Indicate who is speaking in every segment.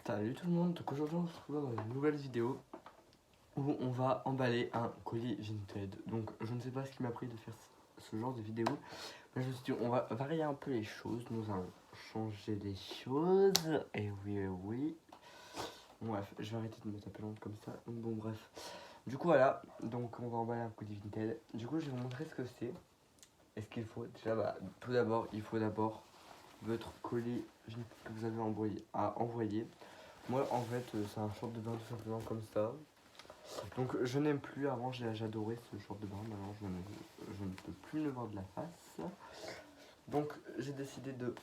Speaker 1: Salut tout le monde, donc aujourd'hui on se retrouve dans une nouvelle vidéo où on va emballer un colis Vinted. Donc je ne sais pas ce qui m'a pris de faire ce genre de vidéo, mais je me suis dit on va varier un peu les choses, nous allons changer les choses, et oui. Bon, bref, je vais arrêter de me taper l'onde comme ça, donc bon bref. Du coup voilà, donc on va emballer un colis Vinted. Du coup je vais vous montrer ce que c'est et ce qu'il faut. Déjà bah, tout d'abord il faut d'abord votre colis que vous avez envoyé. Moi, en fait, c'est un short de bain tout simplement comme ça. Donc, je n'aime plus. Avant, j'adorais ce short de bain. Maintenant, je ne peux plus le voir de la face. Donc, j'ai décidé de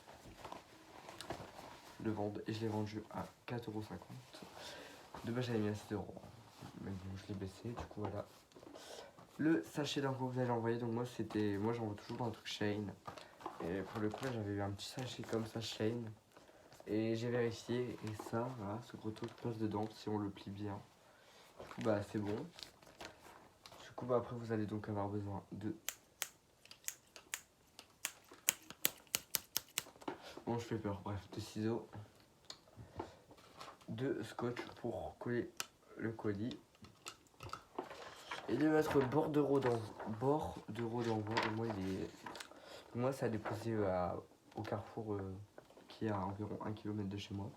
Speaker 1: le vendre et je l'ai vendu à 4,50 €. De base, j'avais mis à 7 €. Mais bon, je l'ai baissé. Du coup, voilà. Le sachet d'infos que vous allez envoyer. Donc, moi, j'envoie toujours dans un truc Shein. Et pour le coup, là, j'avais eu un petit sachet comme ça, Shein. Et j'ai vérifié. Et ça, voilà, ce gros truc passe dedans si on le plie bien. Du coup, bah, c'est bon. Du coup, bah, après, vous allez donc avoir besoin de... Bon, je fais peur, bref, de ciseaux, de scotch pour coller le colis, et de mettre bordereau d'envoi. Moi, ça a déposé au Carrefour qui est à environ 1 km de chez moi.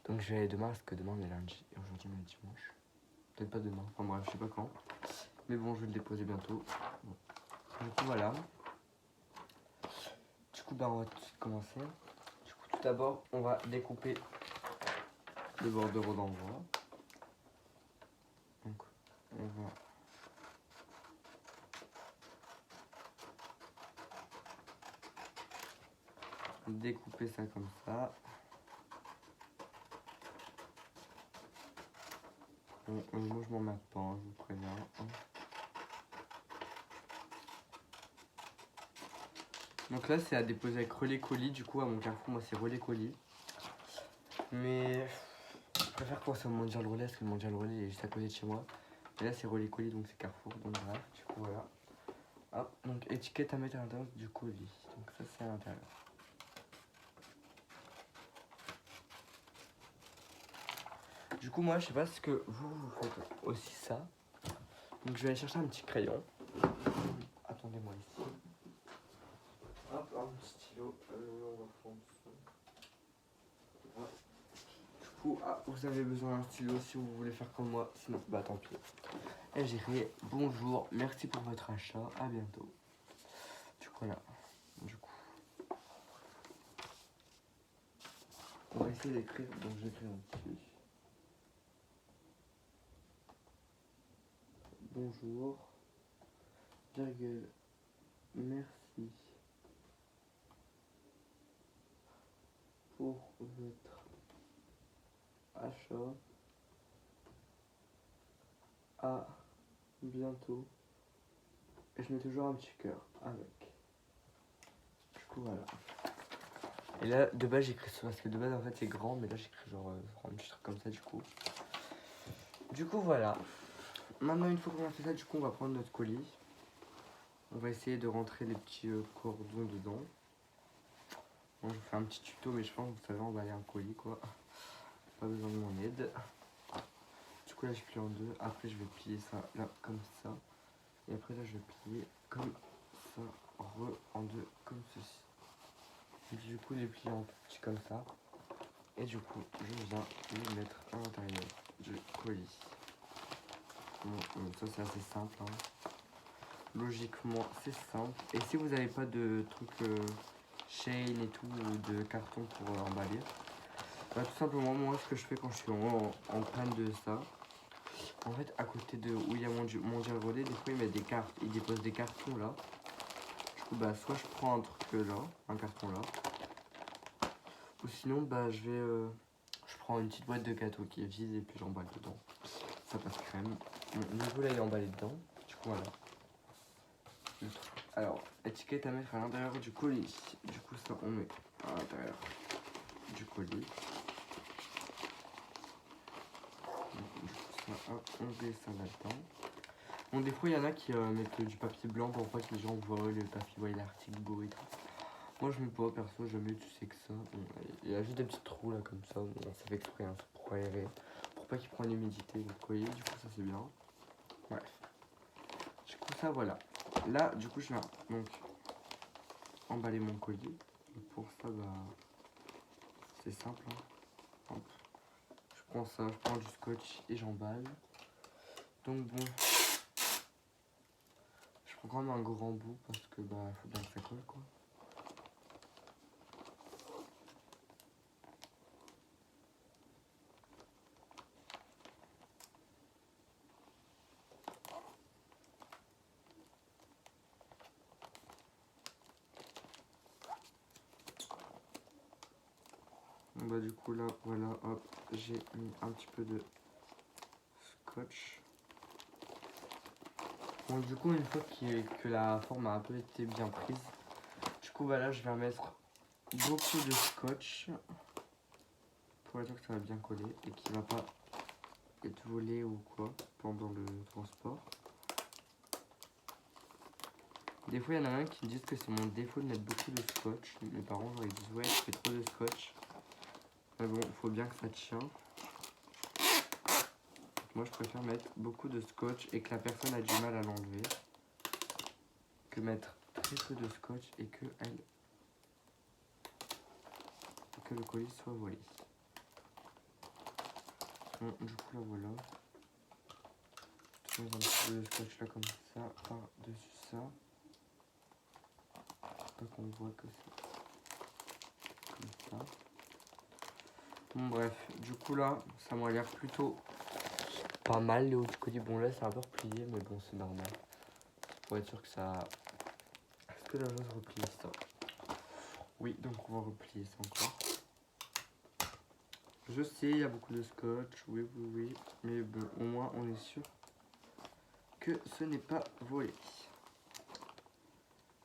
Speaker 1: Donc, je vais aller demain, parce que demain, on est lundi, et aujourd'hui, on est dimanche. Peut-être pas demain, enfin bref, je sais pas quand. Mais bon, je vais le déposer bientôt. Bon. Du coup, voilà. Du coup, bah, on va tout de suite commencer. Du coup, tout d'abord, on va découper le bordereau d'envoi. Donc, on va découper ça comme ça. Moi, je m'en mets pas, hein, je vous préviens. Donc là, c'est à déposer avec Relais Colis. Du coup, à mon Carrefour, moi, c'est Relais Colis. Mais je préfère qu'on soit Mondial Relais, parce que le Mondial Relais est juste à côté de chez moi. Et là, c'est Relais Colis, donc c'est Carrefour. Donc bref, du coup, voilà. Hop, donc étiquette à mettre à l'intérieur du colis. Donc ça, c'est à l'intérieur. Du coup, moi, je sais pas ce que vous faites aussi ça. Donc, je vais aller chercher un petit crayon. Attendez-moi ici. Hop, un petit stylo. On va prendre ça. Voilà. Du coup, vous avez besoin d'un stylo si vous voulez faire comme moi. Sinon, bah tant pis. Et j'irai. Bonjour, merci pour votre achat. À bientôt. Du coup, voilà. Du coup, on va essayer d'écrire. Donc, j'écris en dessus. Bonjour, virgule, merci pour votre achat. À bientôt. Et je mets toujours un petit cœur avec. Du coup, voilà. Et là, de base, j'écris ça parce que de base, en fait, c'est grand, mais là, j'écris genre un petit truc comme ça, du coup. Du coup, voilà. Maintenant, une fois qu'on a fait ça, du coup, on va prendre notre colis. On va essayer de rentrer les petits cordons dedans. Bon, je vous fais un petit tuto, mais je pense que vous savez emballer un colis, quoi. Pas besoin de mon aide. Du coup, là, je plie en deux. Après, je vais plier ça là, comme ça. Et après, là, je vais plier comme ça, en deux, comme ceci. Et du coup, les plier en petits comme ça. Et du coup, je viens les mettre à l'intérieur du colis. Bon, ça, c'est assez simple. Hein. Logiquement, c'est simple. Et si vous n'avez pas de trucs chain et tout, ou de carton pour emballer, bah, tout simplement, moi, ce que je fais quand je suis en panne de ça, en fait, à côté de où il y a mon Mondial Relais, des fois, ils mettent des cartes, ils déposent des cartons là. Du coup, bah, soit je prends un truc là, un carton là, ou sinon, bah, je prends une petite boîte de gâteau qui est vide et puis j'emballe dedans. Ça passe crème. Bon, du coup, là, il est emballé dedans. Du coup, voilà. Alors, étiquette à mettre à l'intérieur du colis. Du coup, ça, on met à l'intérieur du colis. Du coup, ça, hop, on glisse ça là-dedans. Bon, des fois, il y en a qui mettent du papier blanc pour pas que les gens voient le papier, voient l'article beau et tout. Moi je mets pas, perso, jamais tu sais que ça. Bon, il y a juste des petits trous là comme ça, bon, ça fait exprès, hein, c'est pour aérer. Pour pas qu'il prenne l'humidité, donc vous voyez, du coup ça c'est bien. Bref. Du coup ça voilà. Là du coup je viens donc emballer mon colis. Et pour ça bah c'est simple. Hein. Hop. Je prends ça, je prends du scotch et j'emballe. Donc bon. Je prends quand même un grand bout parce que bah faut bien que ça colle quoi. Bah du coup là voilà, hop, j'ai mis un petit peu de scotch. Bon du coup une fois que la forme a un peu été bien prise, du coup voilà je vais mettre beaucoup de scotch pour être sûr que ça va bien coller et qu'il va pas être volé ou quoi pendant le transport. Des fois il y en a un qui me disent que c'est mon défaut de mettre beaucoup de scotch. Mes parents genre ils disent ouais tu fais trop de scotch. Mais bon il faut bien que ça tient. Moi je préfère mettre beaucoup de scotch et que la personne a du mal à l'enlever que mettre très peu de scotch et que le colis soit volé. Bon, du coup là voilà. Je mets un petit peu de scotch là comme ça par dessus ça. Pas qu'on voit que c'est comme ça. Bon bref, du coup là ça m'a l'air plutôt pas mal les hauts du colis. Bon là c'est un peu replié mais bon c'est normal. Pour être sûr que ça... Est-ce que là je vais replier ça? Oui, donc on va replier ça encore. Je sais, il y a beaucoup de scotch, oui, mais bon, au moins on est sûr que ce n'est pas volé.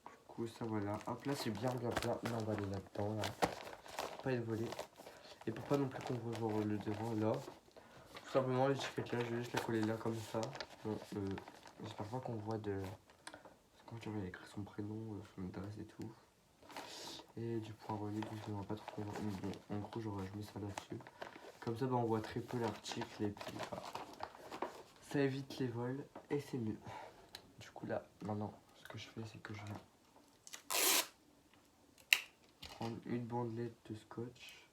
Speaker 1: Du coup, ça voilà. Hop, là c'est bien plat, on va aller là-dedans, là. Pour pas être volé. Et pour pas non plus qu'on voit genre le devant, là. Tout simplement, l'étiquette là, je vais juste la coller là, comme ça. Bon, j'espère pas qu'on voit de... Quand tu vas écrire son prénom, son adresse et tout. Et du point relais, donc je ne vois pas trop qu'on voit. Mais bon, en gros, genre, je mets ça là-dessus. Comme ça, bah, on voit très peu l'article et puis bah, ça évite les vols et c'est mieux. Du coup là, maintenant, ce que je fais, c'est que je viens prendre une bandelette de scotch.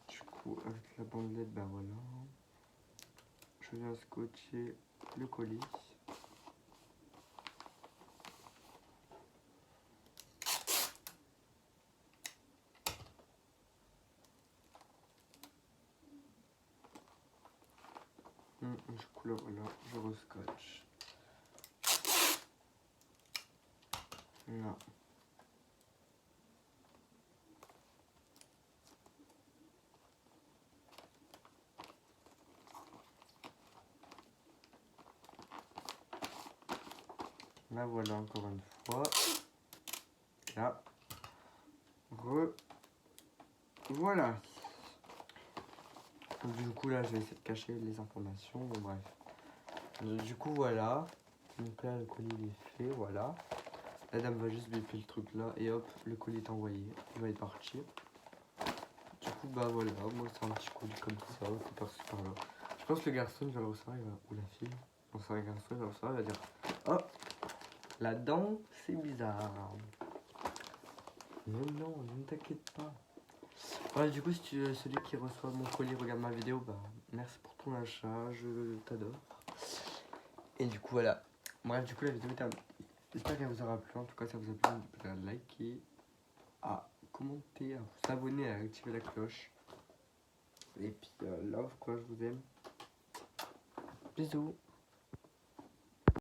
Speaker 1: Du coup, avec la bandelette, bah voilà, je viens scotcher le colis. Du coup là, voilà, je rescotche. Là. Là voilà encore une fois. Là. Voilà. Donc, du coup là je vais essayer de cacher les informations. Bon, bref. Du coup voilà. Donc là le colis il est fait, voilà. La dame va juste bipper le truc là et hop, le colis est envoyé. Il va être parti. Du coup bah voilà, moi c'est un petit colis comme ça, c'est par-ci par-là. Je pense que le garçon il va le recevoir, ou la fille. Bon c'est un garçon, il va le recevoir, il va dire oh, là-dedans c'est bizarre. Mais non, ne t'inquiète pas. Voilà, du coup, si celui qui reçoit mon colis regarde ma vidéo, bah merci pour ton achat, je t'adore. Et du coup, voilà. Bref, du coup, la vidéo est terminée. J'espère qu'elle vous aura plu. En tout cas, ça vous a plu, n'hésitez pas à liker, à commenter, à vous abonner, à activer la cloche. Et puis, love, quoi, je vous aime. Bisous.